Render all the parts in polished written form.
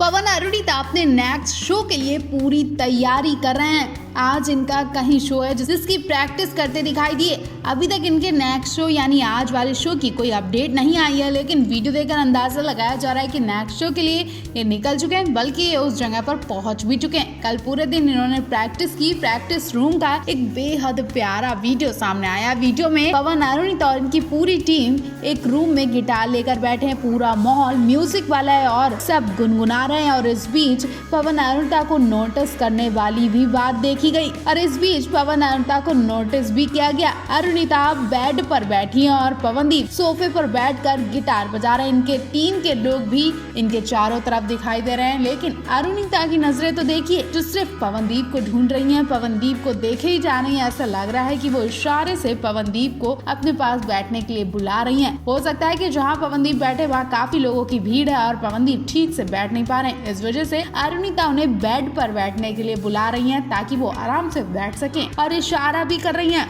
पवन अरुणिता अपने next show के लिए पूरी तैयारी कर रहे हैं। आज इनका कहीं शो है जिसकी प्रैक्टिस करते दिखाई दिए। अभी तक इनके नेक्स्ट शो यानी आज वाले शो की कोई अपडेट नहीं आई है, लेकिन वीडियो देखकर अंदाजा लगाया जा रहा है कि नेक्स्ट शो के लिए ये निकल चुके हैं, बल्कि ये उस जगह पर पहुंच भी चुके हैं। कल पूरे दिन इन्होंने प्रैक्टिस की। प्रैक्टिस रूम का एक बेहद प्यारा वीडियो सामने आया। वीडियो में पवन अरुणिता और इनकी पूरी टीम एक रूम में गिटार लेकर बैठे हैं। पूरा माहौल म्यूजिक वाला है और सब गुनगुना रहे हैं। और इस बीच पवन अरुणिता को नोटिस करने वाली भी बात देखी गई और इस बीच पवन अरुणिता को नोटिस भी किया गया। अरुणिता बेड पर बैठी हैं और पवनदीप सोफे पर बैठकर गिटार बजा रहे हैं। इनके टीम के लोग भी इनके चारों तरफ दिखाई दे रहे हैं, लेकिन अरुणिता की नजरें तो देखिए जो सिर्फ पवनदीप को ढूंढ रही हैं। पवनदीप को देखे ही जा रही हैं। ऐसा लग रहा है कि वो इशारे से पवनदीप को अपने पास बैठने के लिए बुला रही हैं। हो सकता है कि जहां पवनदीप बैठे वहां काफी लोगों की भीड़ है और पवनदीप ठीक से बैठ नहीं पा रहे हैं। इस वजह से अरुणिता उन्हें बेड पर बैठने के लिए बुला रही हैं ताकि वो आराम से बैठ सकें और इशारा भी कर रही हैं।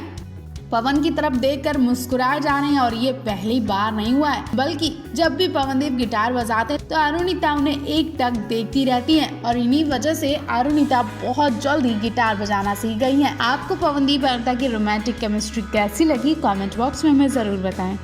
पवन की तरफ देखकर मुस्कुराए जा रहे हैं और ये पहली बार नहीं हुआ है, बल्कि जब भी पवनदीप गिटार बजाते हैं तो अरुणिता उन्हें एक टक देखती रहती हैं और इन्हीं वजह से अरुणिता बहुत जल्दी गिटार बजाना सीख गई हैं। आपको पवनदीप और अरुणिता की रोमांटिक केमिस्ट्री कैसी लगी? कमेंट बॉक्स में हमें जरूर बताएं।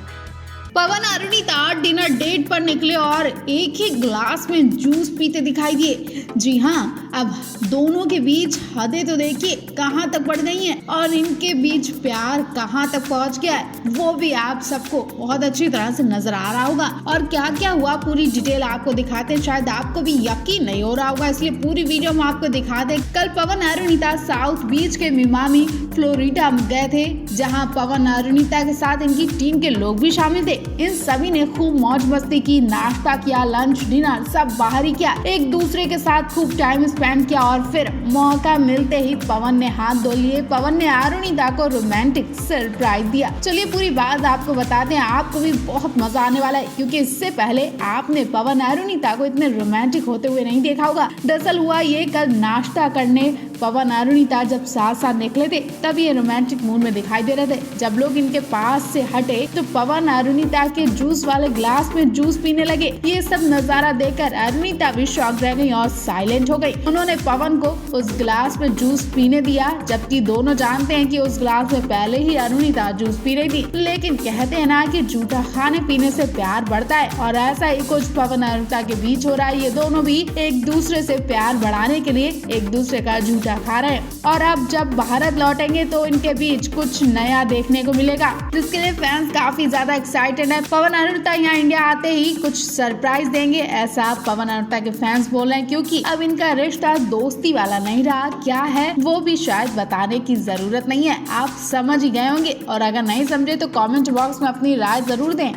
पवन अरुणिता डिनर डेट पर निकले और एक ही ग्लास में जूस पीते दिखाई दिए। जी हाँ, अब दोनों के बीच हदें तो देखिए कहाँ तक बढ़ गई हैं और इनके बीच प्यार कहाँ तक पहुँच गया है वो भी आप सबको बहुत अच्छी तरह से नजर आ रहा होगा। और क्या क्या हुआ पूरी डिटेल आपको दिखाते हैं। शायद आपको भी यकीन नहीं हो रहा होगा, इसलिए पूरी वीडियो में आपको दिखा दे। कल पवन अरुणिता साउथ बीच के मियामी फ्लोरिडा गए थे, जहाँ पवन अरुणिता के साथ इनकी टीम के लोग भी शामिल थे। इन सभी ने खूब मौज मस्ती की, नाश्ता किया, लंच डिनर सब बाहर ही किया, एक दूसरे के साथ खूब टाइम स्पेंड किया और फिर मौका मिलते ही पवन ने हाथ धो लिए। पवन ने अरुणिता को रोमांटिक सरप्राइज दिया। चलिए पूरी बात आपको बताते हैं, आपको भी बहुत मजा आने वाला है, क्योंकि इससे पहले आपने पवन अरुणिता को इतने रोमांटिक होते हुए नहीं देखा होगा। दरअसल हुआ ये, कल नाश्ता करने पवन अरुणिता जब साथ साथ निकले थे तब ये रोमांटिक मूड में दिखाई दे रहे थे। जब लोग इनके पास से हटे तो पवन अरुणिता के जूस वाले ग्लास में जूस पीने लगे। ये सब नजारा देखकर अरुणिता भी शॉक रह गई और साइलेंट हो गई। उन्होंने पवन को उस ग्लास में जूस पीने दिया, जबकि दोनों जानते हैं कि उस ग्लास में पहले ही अरुणिता जूस पी रही थी। लेकिन कहते हैं ना कि जूठा खाने पीने से प्यार बढ़ता है, और ऐसा ही कुछ पवन अरुणिता के बीच हो रहा है। ये दोनों भी एक दूसरे से प्यार बढ़ाने के लिए एक दूसरे का जूठा खा रहे हैं। और अब जब भारत लौटेंगे तो इनके बीच कुछ नया देखने को मिलेगा, जिसके लिए फैंस काफी ज्यादा एक्साइटेड है। पवन अरुणिता यहाँ इंडिया आते ही कुछ सरप्राइज देंगे, ऐसा पवन अरुणिता के फैंस बोल रहे हैं, क्योंकि अब इनका रिश्ता दोस्ती वाला नहीं रहा। क्या है वो भी शायद बताने की जरूरत नहीं है, आप समझ ही गए होंगे। और अगर नहीं समझे तो कमेंट बॉक्स में अपनी राय जरूर दें।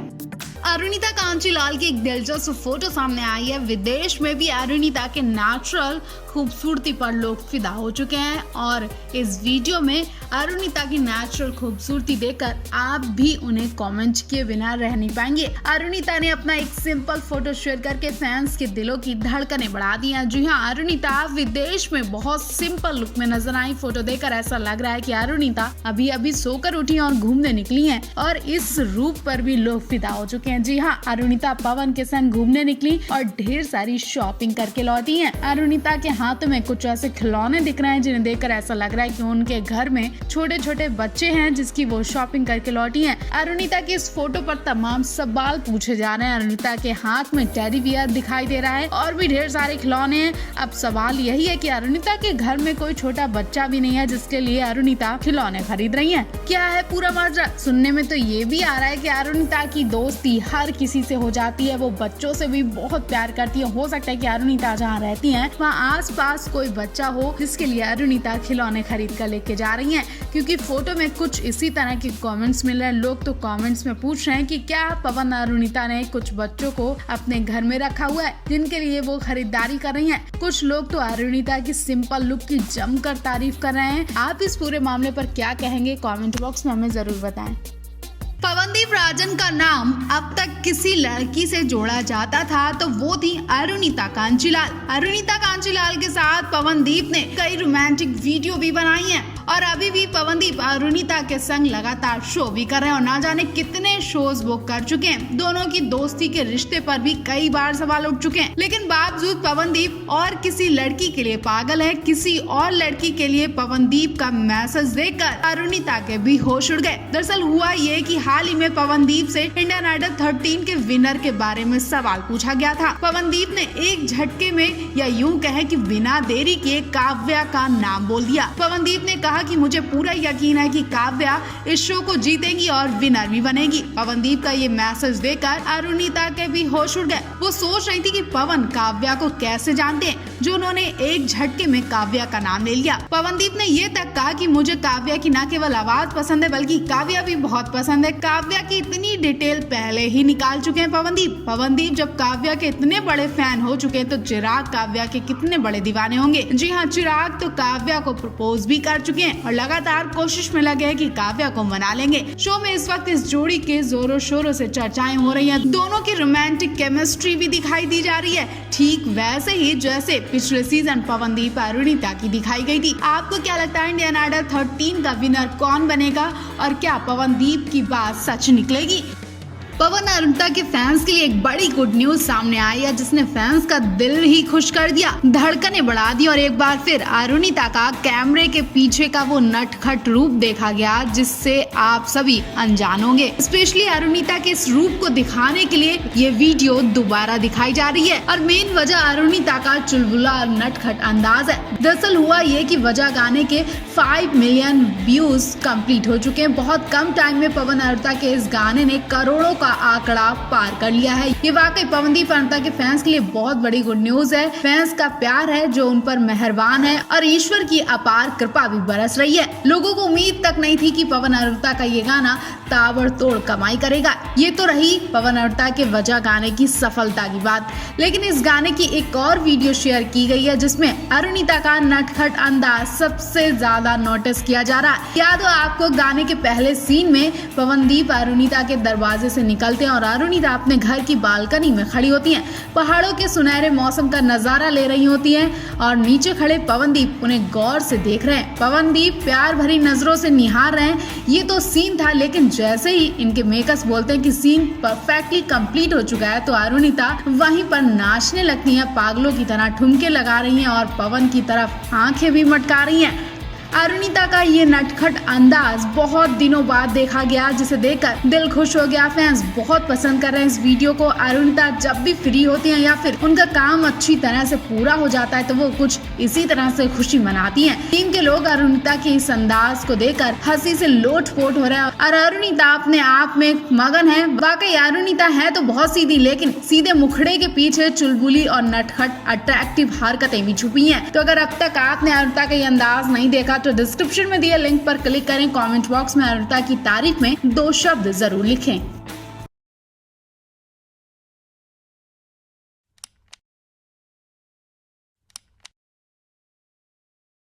अरुणिता कांचीलाल की एक दिलचस्प फोटो सामने आई है। विदेश में भी अरुणिता के नेचुरल खूबसूरती पर लोग फिदा हो चुके हैं और इस वीडियो में अरुणिता की नेचुरल खूबसूरती देखकर आप भी उन्हें कमेंट किए बिना रह नहीं पाएंगे। अरुणिता ने अपना एक सिंपल फोटो शेयर करके फैंस के दिलों की धड़कनें बढ़ा दी हैं। जी हाँ, अरुणिता विदेश में बहुत सिंपल लुक में नजर आई। फोटो देखकर ऐसा लग रहा है कि अरुणिता अभी अभी सोकर उठी और घूमने निकली हैं और इस रूप पर भी लोग फिदा हो चुके हैं। जी हाँ, अरुणिता पवन के संग घूमने निकली और ढेर सारी शॉपिंग करके लौटी हैं। अरुणिता के हाथों में कुछ ऐसे खिलौने दिख रहे हैं जिन्हें देखकर ऐसा लग रहा है कि उनके घर में छोटे छोटे बच्चे हैं जिसकी वो शॉपिंग करके लौटी हैं। अरुणिता की इस फोटो पर तमाम सवाल पूछे जा रहे हैं। अरुणिता के हाथ में टेडी बियर दिखाई दे रहा है और भी ढेर सारे खिलौने हैं। अब सवाल यही है कि अरुणिता के घर में कोई छोटा बच्चा भी नहीं है जिसके लिए अरुणिता खिलौने खरीद रही है। क्या है पूरा माजरा? सुनने में तो ये भी आ रहा है कि अरुणिता की दोस्ती हर किसी से हो जाती है, वो बच्चों से भी बहुत प्यार करती है। हो सकता है कि अरुणिता जहाँ रहती हैं वहाँ आसपास कोई बच्चा हो जिसके लिए अरुणिता खिलौने खरीद कर लेके जा रही हैं, क्योंकि फोटो में कुछ इसी तरह के कमेंट्स मिल रहे हैं। लोग तो कमेंट्स में पूछ रहे हैं कि क्या पवन अरुणिता ने कुछ बच्चों को अपने घर में रखा हुआ है जिनके लिए वो खरीदारी कर रही हैं। कुछ लोग तो अरुणिता की सिंपल लुक की जमकर तारीफ कर रहे हैं। आप इस पूरे मामले पर क्या कहेंगे? कमेंट बॉक्स में हमें जरूर बताएं। पवनदीप राजन का नाम अब तक किसी लड़की से जोड़ा जाता था तो वो थी अरुणिता कांचीलाल। अरुणिता कांचीलाल के साथ पवनदीप ने कई रोमांटिक वीडियो भी बनाई हैं और अभी भी पवनदीप अरुणिता के संग लगातार शो भी कर रहे हैं और ना जाने कितने शोज बुक कर चुके हैं। दोनों की दोस्ती के रिश्ते पर भी कई बार सवाल उठ चुके हैं, लेकिन बावजूद पवनदीप और किसी लड़की के लिए पागल है, किसी और लड़की के लिए पवनदीप का मैसेज देखकर अरुणिता के भी होश उड़ गए। दरअसल हुआ ये कि हाल ही में पवनदीप से इंडियन आइडल 13 के विनर के बारे में सवाल पूछा गया था। पवनदीप ने एक झटके में या यूं कहे कि बिना देरी किए काव्या का नाम बोल दिया। पवनदीप ने कहा कि मुझे पूरा यकीन है कि काव्या इस शो को जीतेगी और विनर भी बनेगी। पवनदीप का ये मैसेज देकर अरुणिता के भी होश उड़ गए। वो सोच रही थी कि पवन काव्या को कैसे जानते हैं जो उन्होंने एक झटके में काव्या का नाम ले लिया। पवनदीप ने ये तक कहा कि मुझे काव्या की न केवल आवाज पसंद है बल्कि काव्या भी बहुत पसंद है। काव्या की इतनी डिटेल पहले ही निकाल चुके हैं पवनदीप जब काव्या के इतने बड़े फैन हो चुके हैं तो चिराग काव्या के कितने बड़े दीवाने होंगे। जी हाँ, चिराग तो काव्या को प्रपोज भी कर चुके हैं और लगातार कोशिश में लगे हैं कि काव्या को मना लेंगे। शो में इस वक्त इस जोड़ी के जोरों शोरों से चर्चाएं हो रही हैं। दोनों की रोमांटिक केमिस्ट्री भी दिखाई दी जा रही है, ठीक वैसे ही जैसे पिछले सीजन पवनदीप अरुणिता की दिखाई गई थी। आपको क्या लगता है इंडियन आइडल 13 का विनर कौन बनेगा और क्या पवनदीप की बात सच निकलेगी? पवन अरुणिता के फैंस के लिए एक बड़ी गुड न्यूज सामने आई है जिसने फैंस का दिल ही खुश कर दिया, धड़कनें बढ़ा दी और एक बार फिर अरुणिता का कैमरे के पीछे का वो नटखट रूप देखा गया जिससे आप सभी अनजान होंगे। स्पेशली अरुणिता के इस रूप को दिखाने के लिए ये वीडियो दोबारा दिखाई जा रही है और मेन वजह अरुणिता का चुलबुला और नटखट अंदाज है। दरअसल हुआ ये कि वजह गाने के 5 मिलियन व्यूज कंप्लीट हो चुके हैं। बहुत कम टाइम में पवन अरुणिता के इस गाने ने करोड़ों का आंकड़ा पार कर लिया है। ये वाकई पवनदीप अरुणिता के फैंस के लिए बहुत बड़ी गुड न्यूज है। फैंस का प्यार है जो उन पर मेहरबान है और ईश्वर की अपार कृपा भी बरस रही है। लोगों को उम्मीद तक नहीं थी कि पवन अरुणिता का ये गाना ताबड़तोड़ कमाई करेगा। ये तो रही पवन अरुणिता के वजह गाने की सफलता की बात, लेकिन इस गाने की एक और वीडियो शेयर की गई है जिसमें अरुणिता का नटखट अंदाज सबसे ज्यादा नोटिस किया जा रहा है। याद हो आपको, गाने के पहले सीन में पवनदीप अरुणिता के दरवाजे से निकलते हैं और अरुणिता अपने घर की बालकनी में खड़ी होती हैं, पहाड़ों के सुनहरे मौसम का नजारा ले रही होती हैं और नीचे खड़े पवनदीप उन्हें गौर से देख रहे हैं। पवनदीप प्यार भरी नजरों से निहार रहे हैं। ये तो सीन था, लेकिन जैसे ही इनके मेकर्स बोलते हैं कि सीन परफेक्टली कंप्लीट हो चुका है तो अरुणिता वहीं पर नाचने लगती हैं, पागलों की तरह ठुमके लगा रही हैं और पवन की तरफ आंखें भी मटका रही हैं। अरुणिता का ये नटखट अंदाज बहुत दिनों बाद देखा गया जिसे देखकर दिल खुश हो गया। फैंस बहुत पसंद कर रहे हैं इस वीडियो को। अरुणिता जब भी फ्री होती हैं या फिर उनका काम अच्छी तरह से पूरा हो जाता है तो वो कुछ इसी तरह से खुशी मनाती हैं। टीम के लोग अरुणिता के इस अंदाज को देखकर हंसी से लोटपोट हो रहे हैं और अरुणिता अपने आप में मगन है। वाकई अरुणिता है तो बहुत सीधी, लेकिन सीधे मुखड़े के पीछे चुलबुली और नटखट अट्रैक्टिव हरकतें भी छुपी हैं। तो अगर अब तक आपने अरुणिता का ये अंदाज नहीं देखा तो डिस्क्रिप्शन में दिए लिंक पर क्लिक करें, कमेंट बॉक्स में अरुणिता की तारीफ में 2 शब्द जरूर लिखें।